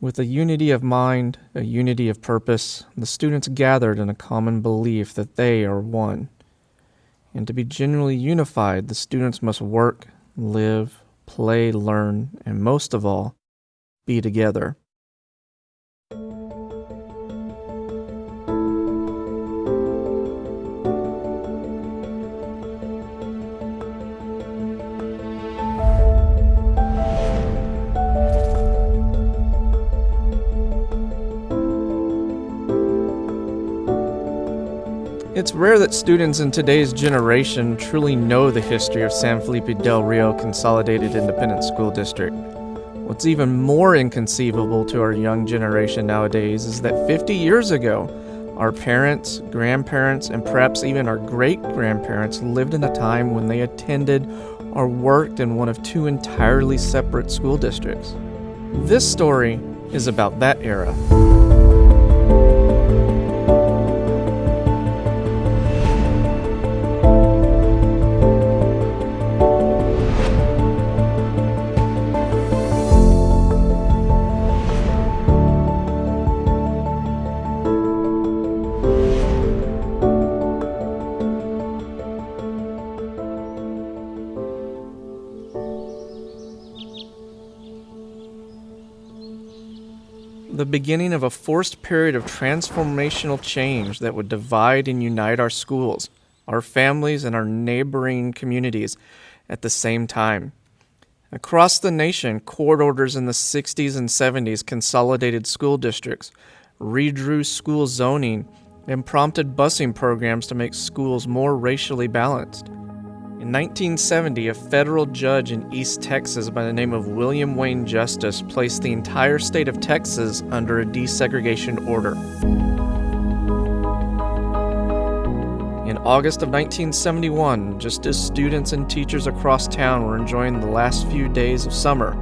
With a unity of mind, a unity of purpose, the students gathered in a common belief that they are one. And to be genuinely unified, the students must work, live, play, learn, and most of all, be together. It's rare that students in today's generation truly know the history of San Felipe del Rio Consolidated Independent School District. What's even more inconceivable to our young generation nowadays is that 50 years ago, our parents, grandparents, and perhaps even our great-grandparents lived in a time when they attended or worked in one of two entirely separate school districts. This story is about that era. The beginning of a forced period of transformational change that would divide and unite our schools, our families, and our neighboring communities at the same time. Across the nation, court orders in the 60s and 70s consolidated school districts, redrew school zoning, and prompted busing programs to make schools more racially balanced. In 1970, a federal judge in East Texas by the name of William Wayne Justice placed the entire state of Texas under a desegregation order. In August of 1971, just as students and teachers across town were enjoying the last few days of summer,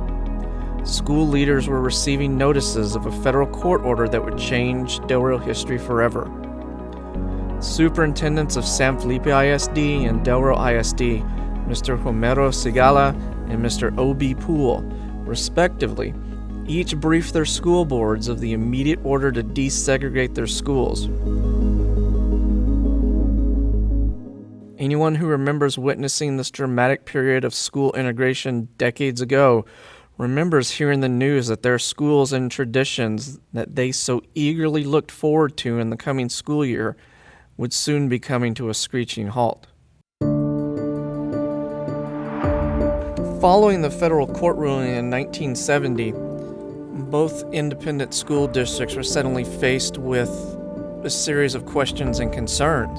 school leaders were receiving notices of a federal court order that would change Del Rio history forever. Superintendents of San Felipe ISD and Del Rio ISD, Mr. Homero Sigala and Mr. O.B. Poole, respectively, each briefed their school boards of the immediate order to desegregate their schools. Anyone who remembers witnessing this dramatic period of school integration decades ago remembers hearing the news that their schools and traditions that they so eagerly looked forward to in the coming school year would soon be coming to a screeching halt. Following the federal court ruling in 1970, both independent school districts were suddenly faced with a series of questions and concerns.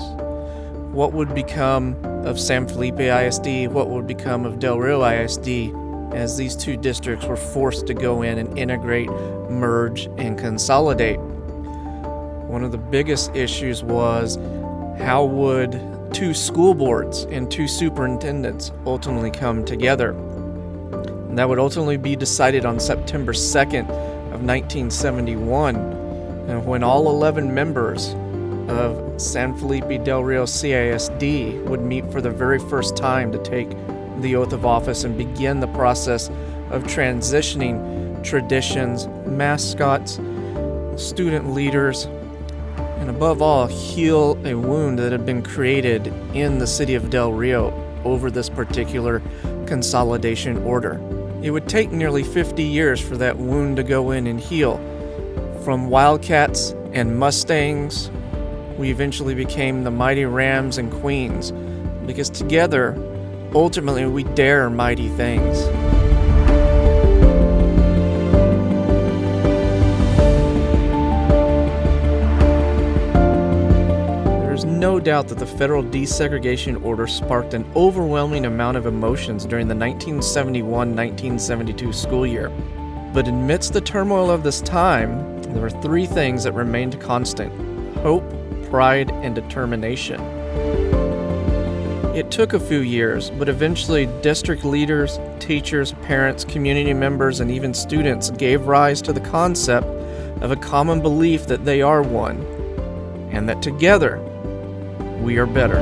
What would become of San Felipe ISD? What would become of Del Rio ISD as these two districts were forced to go in and integrate, merge, and consolidate? One of the biggest issues was how would two school boards and two superintendents ultimately come together? And that would ultimately be decided on September 2nd of 1971, and when all 11 members of San Felipe Del Rio CISD would meet for the very first time to take the oath of office and begin the process of transitioning traditions, mascots, student leaders, and above all, heal a wound that had been created in the city of Del Rio over this particular consolidation order. It would take nearly 50 years for that wound to go in and heal. From Wildcats and Mustangs, we eventually became the mighty Rams and Queens, because together, ultimately, we dare mighty things. No doubt that the federal desegregation order sparked an overwhelming amount of emotions during the 1971-1972 school year. But amidst the turmoil of this time, there were three things that remained constant: hope, pride, and determination. It took a few years, but eventually district leaders, teachers, parents, community members, and even students gave rise to the concept of a common belief that they are one, and that together, we are better.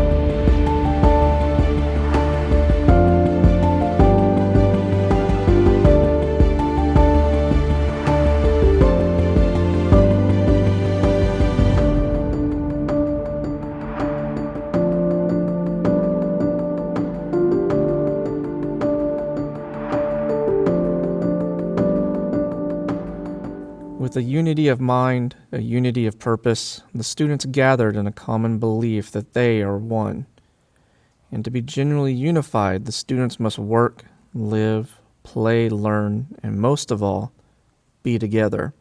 With a unity of mind, a unity of purpose, the students gathered in a common belief that they are one. And to be genuinely unified, the students must work, live, play, learn, and most of all, be together.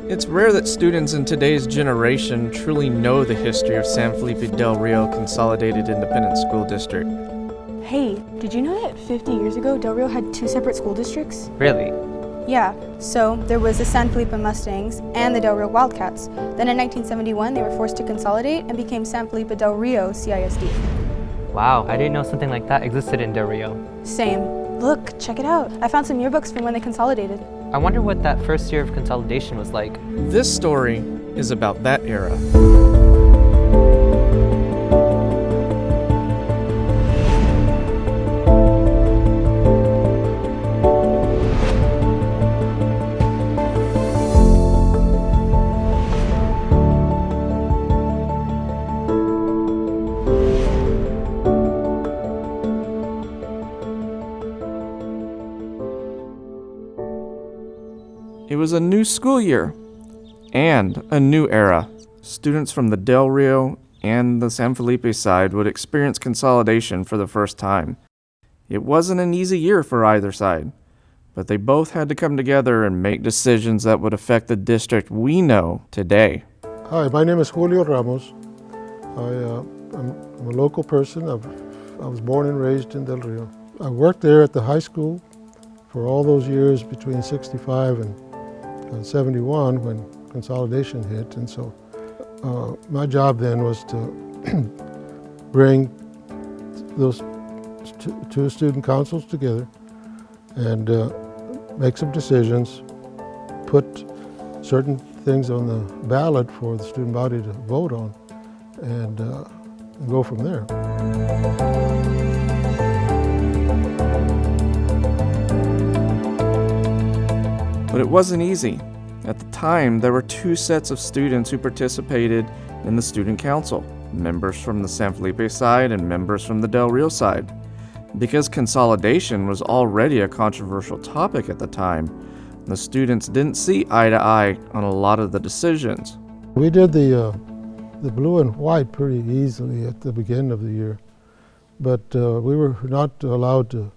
It's rare that students in today's generation truly know the history of San Felipe Del Rio Consolidated Independent School District. Hey, did you know that 50 years ago, Del Rio had 2 separate school districts? Really? Yeah, so there was the San Felipe Mustangs and the Del Rio Wildcats. Then in 1971, they were forced to consolidate and became San Felipe Del Rio CISD. Wow, I didn't know something like that existed in Del Rio. Same. Look, check it out. I found some yearbooks from when they consolidated. I wonder what that first year of consolidation was like. This story is about that era. It was a new school year and a new era. Students from the Del Rio and the San Felipe side would experience consolidation for the first time. It wasn't an easy year for either side, but they both had to come together and make decisions that would affect the district we know today. Hi, my name is Julio Ramos. I'm a local person. I was born and raised in Del Rio. I worked there at the high school for all those years between 65 and 71 when consolidation hit, and so my job then was to bring those two student councils together and make some decisions, put certain things on the ballot for the student body to vote on, and go from there. But it wasn't easy. At the time, there were 2 sets of students who participated in the student council, members from the San Felipe side and members from the Del Rio side. Because consolidation was already a controversial topic at the time, the students didn't see eye to eye on a lot of the decisions. We did the blue and white pretty easily at the beginning of the year, but we were not allowed to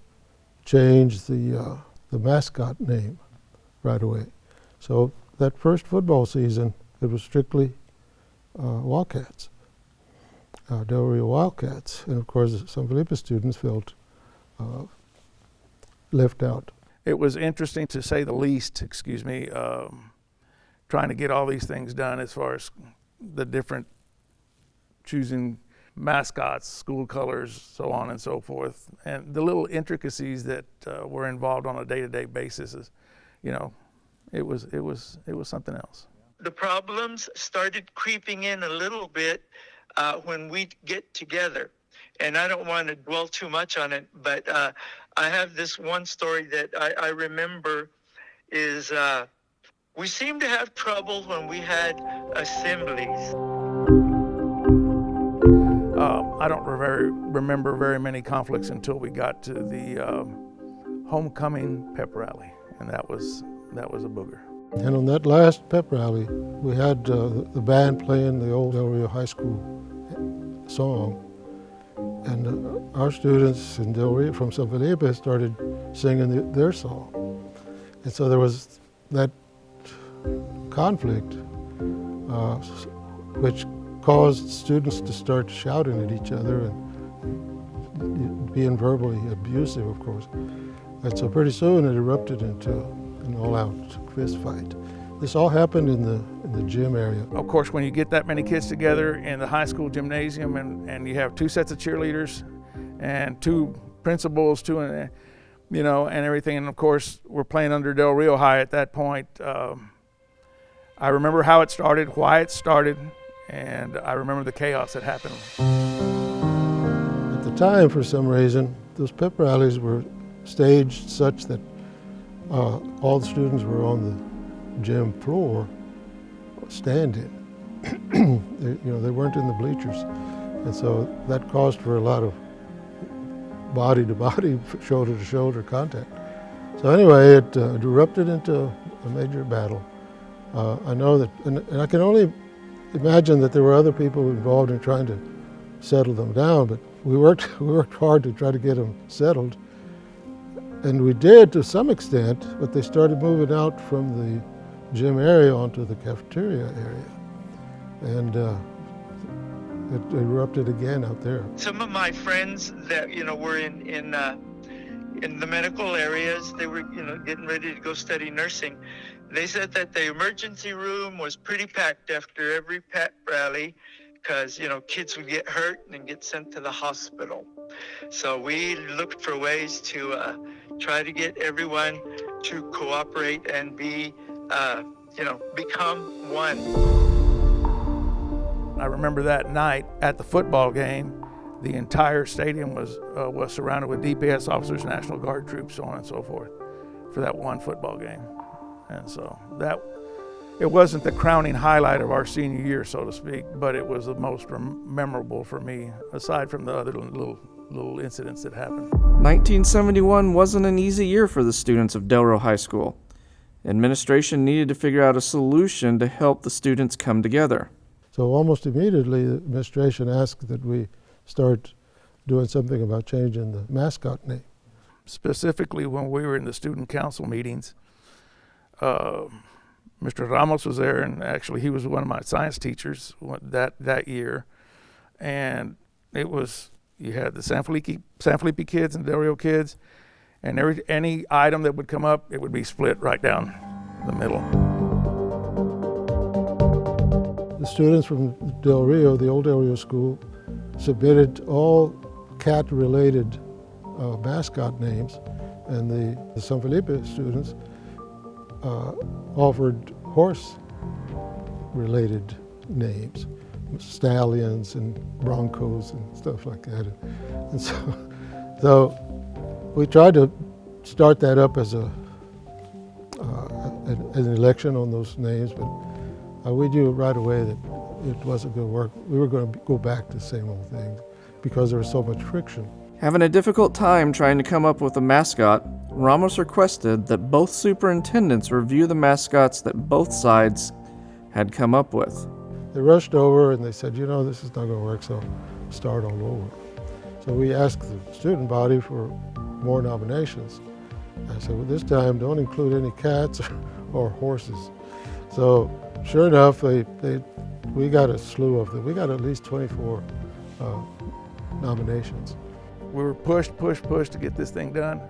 change the mascot name right away. So that first football season, it was strictly Wildcats, Del Rio Wildcats. And of course, San Felipe students felt left out. It was interesting to say the least, trying to get all these things done as far as the different choosing mascots, school colors, so on and so forth. And the little intricacies that were involved on a day-to-day basis is, it was something else. The problems started creeping in a little bit when we get together. And I don't want to dwell too much on it, but I have this one story that I remember is we seemed to have trouble when we had assemblies. I don't remember very many conflicts until we got to the homecoming pep rally, and that was a booger. And on that last pep rally, we had the band playing the old Del Rio High School song. And our students in Del Rio from San Felipe started singing their song. And so there was that conflict, which caused students to start shouting at each other and being verbally abusive, of course. And so pretty soon it erupted into an all-out fist fight. This all happened in the gym area. Of course, when you get that many kids together in the high school gymnasium and you have 2 sets of cheerleaders and 2 principals, and everything, and of course, we're playing under Del Rio High at that point. I remember how it started, why it started, and I remember the chaos that happened. At the time, for some reason, those pep rallies were staged such that all the students were on the gym floor standing. they weren't in the bleachers. And so that caused for a lot of body-to-body, shoulder-to-shoulder contact. So anyway, it erupted into a major battle. I know that, and I can only imagine that there were other people involved in trying to settle them down, but we worked hard to try to get them settled. And we did to some extent, but they started moving out from the gym area onto the cafeteria area. And it erupted again out there. Some of my friends that were in the medical areas, they were getting ready to go study nursing. They said that the emergency room was pretty packed after every pep rally, because kids would get hurt and get sent to the hospital. So we looked for ways to try to get everyone to cooperate and be become one. I remember that night at the football game, the entire stadium was surrounded with DPS officers, National Guard troops, so on and so forth, for that one football game. And so it wasn't the crowning highlight of our senior year, so to speak, but it was the most memorable for me, aside from the other little incidents that happened. 1971 wasn't an easy year for the students of Del Rio High School. Administration needed to figure out a solution to help the students come together. So almost immediately, the administration asked that we start doing something about changing the mascot name. Specifically, when we were in the student council meetings, Mr. Ramos was there, and actually he was one of my science teachers that year. And it was, you had the San Felipe kids and Del Rio kids, and any item that would come up, it would be split right down the middle. The students from Del Rio, the old Del Rio school, submitted all cat-related mascot names, and the San Felipe students offered horse-related names, stallions and broncos and stuff like that. And so we tried to start that up as an election on those names, but we knew right away that it wasn't going to work. We were going to go back to the same old things because there was so much friction. Having a difficult time trying to come up with a mascot, Ramos requested that both superintendents review the mascots that both sides had come up with. They rushed over and they said, this is not going to work, so start all over. So we asked the student body for more nominations. I said, well, this time don't include any cats or horses. So sure enough, we got a slew of them. We got at least 24 nominations. We were pushed to get this thing done.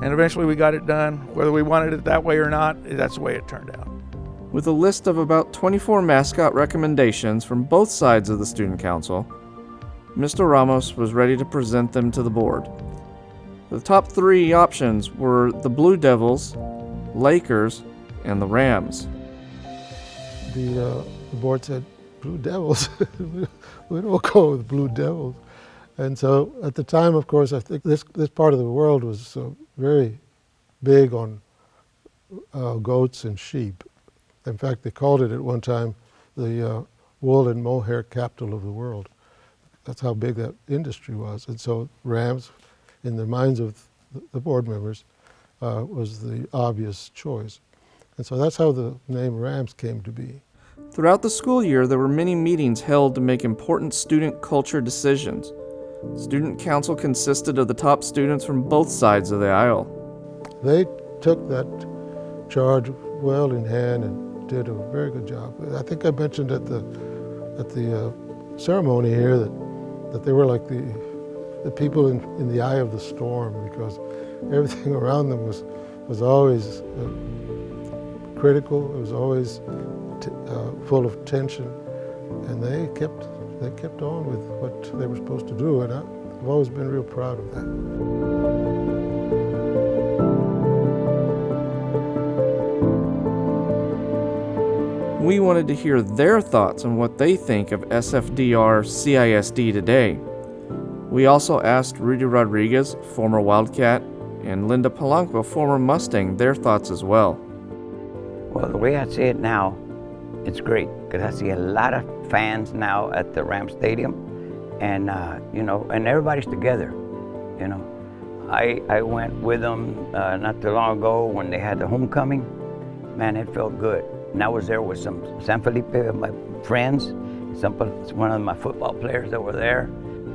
And eventually we got it done. Whether we wanted it that way or not, that's the way it turned out. With a list of about 24 mascot recommendations from both sides of the student council, Mr. Ramos was ready to present them to the board. The top three options were the Blue Devils, Lakers, and the Rams. The board said, Blue Devils? We don't go with Blue Devils. And so at the time, of course, I think this part of the world was very big on goats and sheep. In fact, they called it at one time the wool and mohair capital of the world. That's how big that industry was. And so rams, in the minds of the board members, was the obvious choice. And so that's how the name Rams came to be. Throughout the school year, there were many meetings held to make important student culture decisions. Student council consisted of the top students from both sides of the aisle. They took that charge well in hand and did a very good job. I think I mentioned at the ceremony here that they were like the people in the eye of the storm, because everything around them was always critical. It was always full of tension, and they kept on with what they were supposed to do, and I've always been real proud of that. We wanted to hear their thoughts on what they think of SFDR CISD today. We also asked Rudy Rodriguez, former Wildcat, and Linda Polanco, former Mustang, their thoughts as well. Well, the way I see it now, it's great. because I see a lot of fans now at the Ram Stadium, and and everybody's together. I went with them not too long ago when they had the homecoming. Man, it felt good. And I was there with some San Felipe, my friends, one of my football players that were there.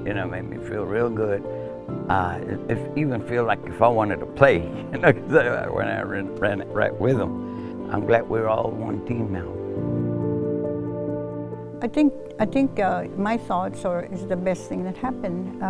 It made me feel real good. It even feel like if I wanted to play, when I ran right with them. I'm glad we're all one team now. I think my thoughts is the best thing that happened.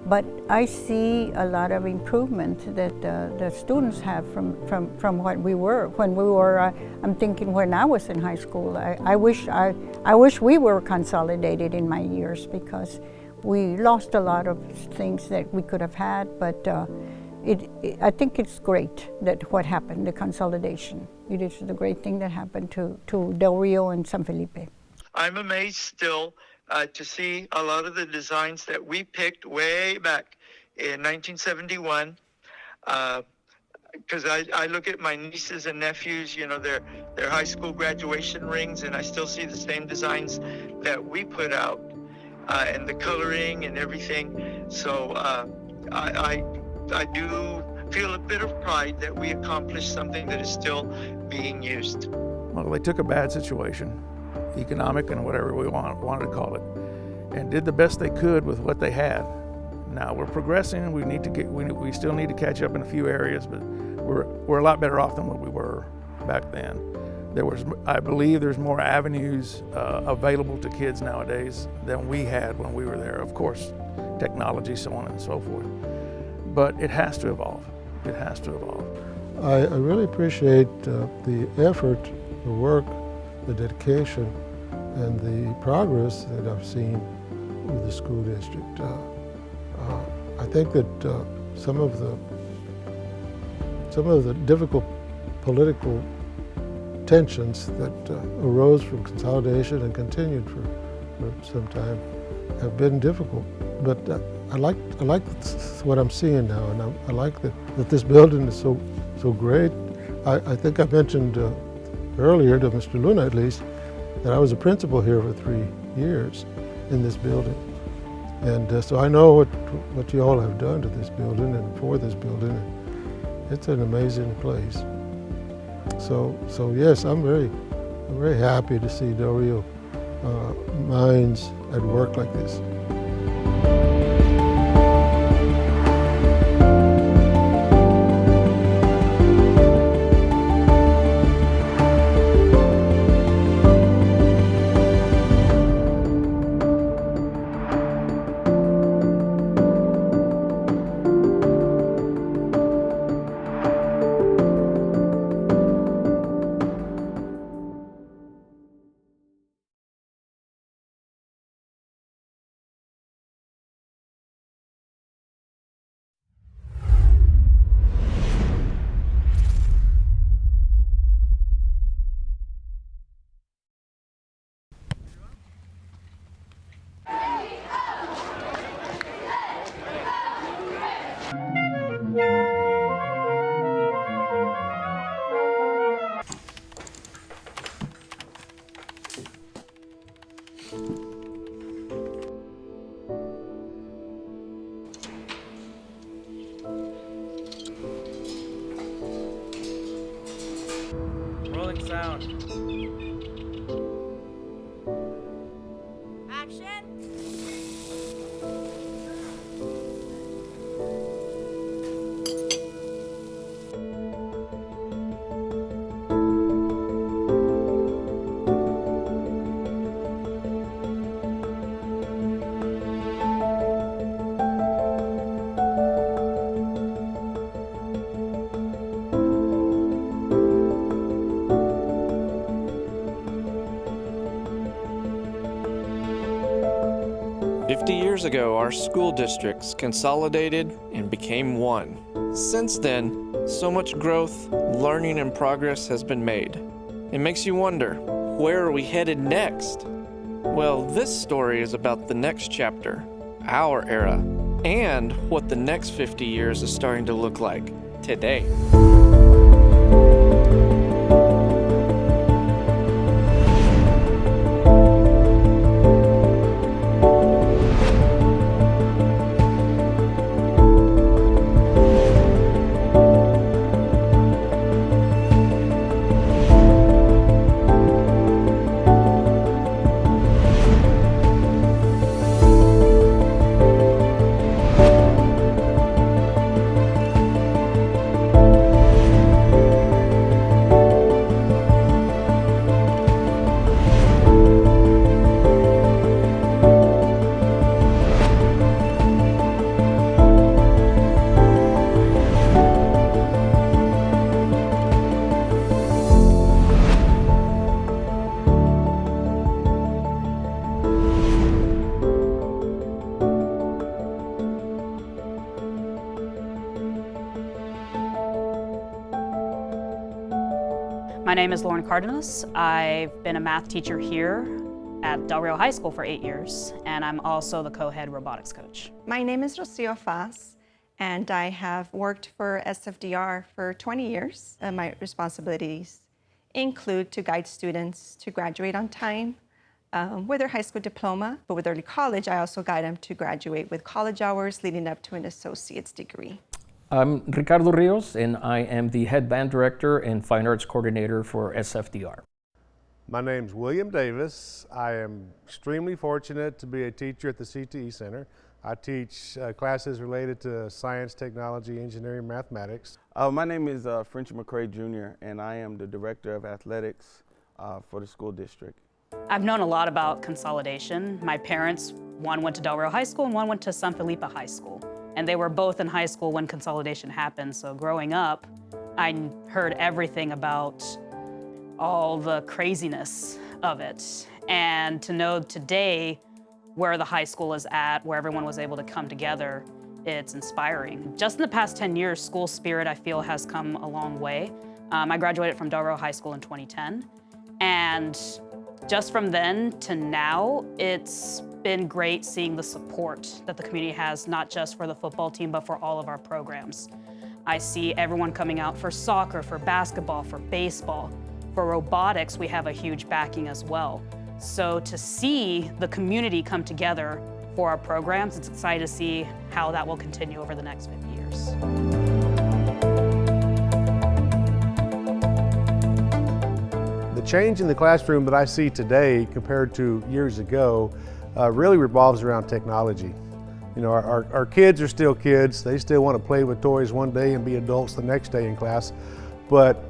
But I see a lot of improvement that the students have from what we were. When we were, I'm thinking when I was in high school, I wish we were consolidated in my years, because we lost a lot of things that we could have had. But I think it's great that what happened, the consolidation. It is the great thing that happened to Del Rio and San Felipe. I'm amazed still to see a lot of the designs that we picked way back in 1971. Because I look at my nieces and nephews, their high school graduation rings, and I still see the same designs that we put out, and the coloring and everything. So I do feel a bit of pride that we accomplished something that is still being used. Well, they took a bad situation, economic and whatever we wanted to call it, and did the best they could with what they had. Now we're progressing. We still need to catch up in a few areas, but we're a lot better off than what we were back then. I believe there's more avenues available to kids nowadays than we had when we were there. Of course, technology, so on and so forth. But it has to evolve. It has to evolve. I really appreciate the effort, the work, the dedication, and the progress that I've seen with the school district. I think that some of the difficult political tensions that arose from consolidation and continued for some time have been difficult. But I like what I'm seeing now, and I like that this building is so great. I think I mentioned earlier to Mr. Luna, at least, that I was a principal here for 3 years in this building. And so I know what you all have done to this building and for this building. It's an amazing place. So yes, I'm very happy to see Del Rio minds at work like this. Rolling sound. Action! 50 years ago, our school districts consolidated and became one. Since then, so much growth, learning, and progress has been made. It makes you wonder, where are we headed next? Well, this story is about the next chapter, our era, and what the next 50 years is starting to look like today. My name is Lauren Cardenas. I've been a math teacher here at Del Rio High School for 8 years, and I'm also the co-head robotics coach. My name is Rocio Faz, and I have worked for SFDR for 20 years. My responsibilities include to guide students to graduate on time with their high school diploma, but with early college, I also guide them to graduate with college hours leading up to an associate's degree. I'm Ricardo Rios, and I am the head band director and fine arts coordinator for SFDR. My name's William Davis. I am extremely fortunate to be a teacher at the CTE Center. I teach classes related to science, technology, engineering, mathematics. My name is French McCray Jr., and I am the director of athletics for the school district. I've known a lot about consolidation. My parents, one went to Del Rio High School and one went to San Felipe High School. And they were both in high school when consolidation happened. So growing up, I heard everything about all the craziness of it. And to know today where the high school is at, where everyone was able to come together, it's inspiring. Just in the past 10 years, school spirit, I feel, has come a long way. I graduated from Del Rio High School in 2010. And just from then to now, it's been great seeing the support that the community has, not just for the football team, but for all of our programs. I see everyone coming out for soccer, for basketball, for baseball. For robotics, we have a huge backing as well. So to see the community come together for our programs, it's exciting to see how that will continue over the next 50 years. The change in the classroom that I see today compared to years ago really revolves around technology. You know, our kids are still kids. They still want to play with toys one day and be adults the next day in class. But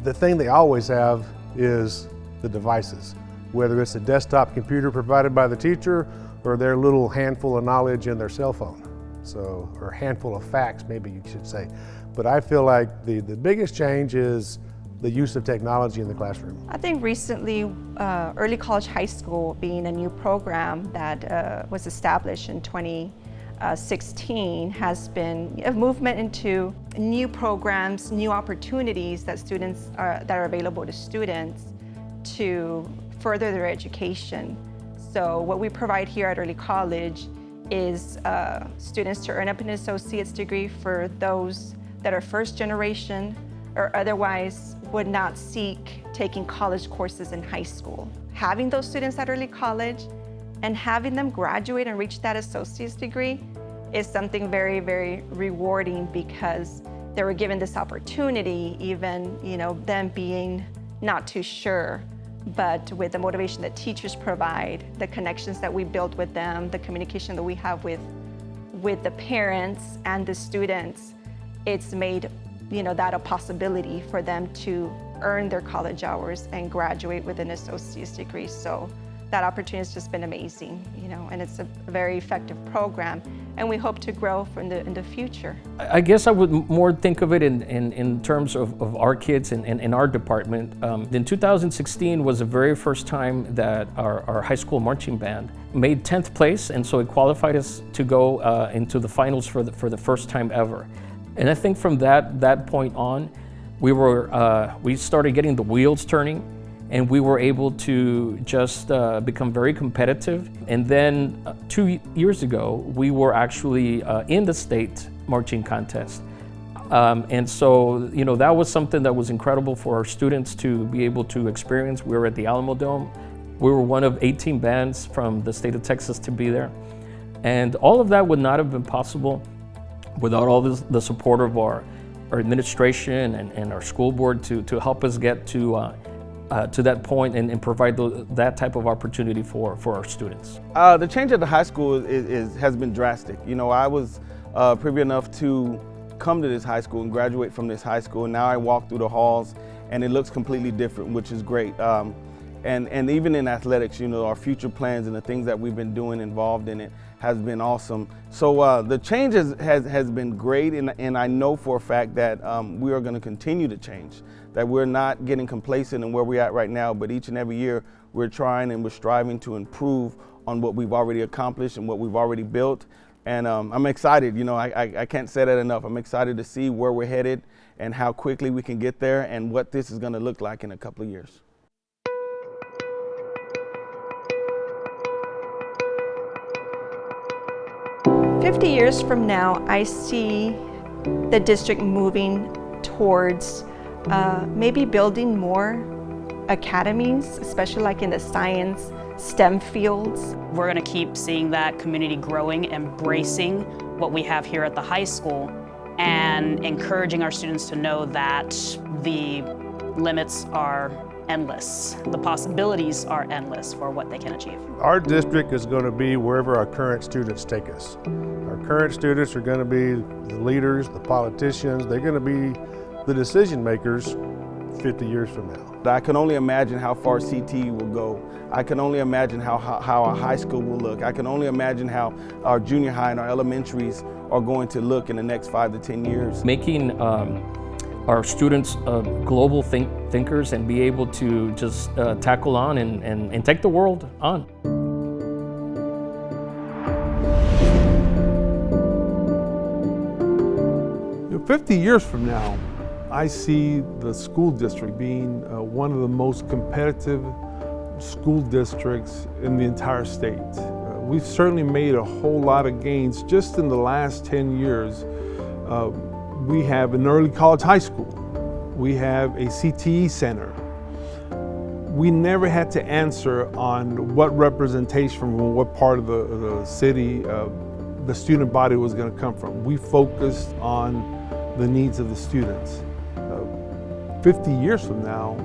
the thing they always have is the devices, whether it's a desktop computer provided by the teacher or their little handful of knowledge in their cell phone. So, or a handful of facts, maybe you should say. But I feel like the biggest change is the use of technology in the classroom. I think recently, Early College High School being a new program that was established in 2016 has been a movement into new programs, new opportunities that are available to students to further their education. So what we provide here at Early College is students to earn up an associate's degree for those that are first generation or otherwise would not seek taking college courses in high school. Having those students at early college and having them graduate and reach that associate's degree is something very, very rewarding because they were given this opportunity, even them being not too sure. But with the motivation that teachers provide, the connections that we build with them, the communication that we have with the parents and the students, it's made that a possibility for them to earn their college hours and graduate with an associate's degree. So that opportunity has just been amazing, and it's a very effective program, and we hope to grow in the future. I guess I would more think of it in terms of our kids and our department. In 2016 was the very first time that our high school marching band made 10th place, and so it qualified us to go into the finals for the first time ever. And I think from that point on, we started getting the wheels turning, and we were able to just become very competitive. And then 2 years ago, we were actually in the state marching contest. And so, that was something that was incredible for our students to be able to experience. We were at the Alamo Dome. We were one of 18 bands from the state of Texas to be there. And all of that would not have been possible without all the support of our administration and our school board to help us get to that point and provide that type of opportunity for our students. The change at the high school has been drastic. I was privy enough to come to this high school and graduate from this high school, and now I walk through the halls and it looks completely different, which is great. And even in athletics, our future plans and the things that we've been doing involved in it has been awesome. So the change has been great, and I know for a fact that we are going to continue to change, that we're not getting complacent in where we're at right now, but each and every year we're trying and we're striving to improve on what we've already accomplished and what we've already built. And I'm excited, you know, I can't say that enough. I'm excited to see where we're headed and how quickly we can get there and what this is going to look like in a couple of years. "50 years from now, I see the district moving towards maybe building more academies, especially like in the science, STEM fields. We're going to keep seeing that community growing, embracing what we have here at the high school, and encouraging our students to know that the limits are endless. The possibilities are endless for what they can achieve. Our district is going to be wherever our current students take us. Our current students are going to be the leaders, the politicians. They're going to be the decision makers 50 years from now. I can only imagine how far CTE will go. I can only imagine how our high school will look. I can only imagine how our junior high and our elementaries are going to look in the next 5 to 10 years. Making our students global thinkers and be able to just tackle on and take the world on. 50 years from now, I see the school district being one of the most competitive school districts in the entire state. We've certainly made a whole lot of gains just in the last 10 years. We have an early college high school. We have a CTE center. We never had to answer on what representation from what part of the city the student body was going to come from. We focused on the needs of the students. 50 years from now,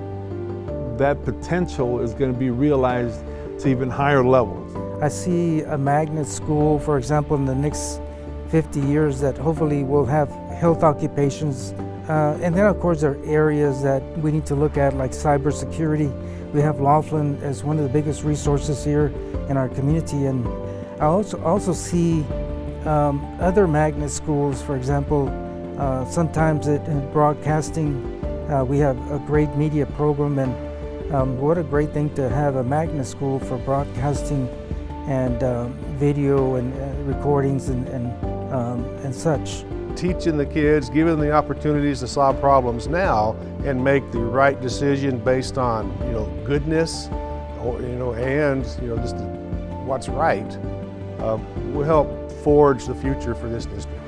that potential is going to be realized to even higher levels. I see a magnet school, for example, in the next 50 years that hopefully will have health occupations. And then of course there are areas that we need to look at, like cybersecurity. We have Laughlin as one of the biggest resources here in our community. And I also see other magnet schools, for example, sometimes in broadcasting, we have a great media program, and what a great thing to have a magnet school for broadcasting and video and recordings and such. Teaching the kids, giving them the opportunities to solve problems now and make the right decision based on goodness, or and just what's right, will help forge the future for this district.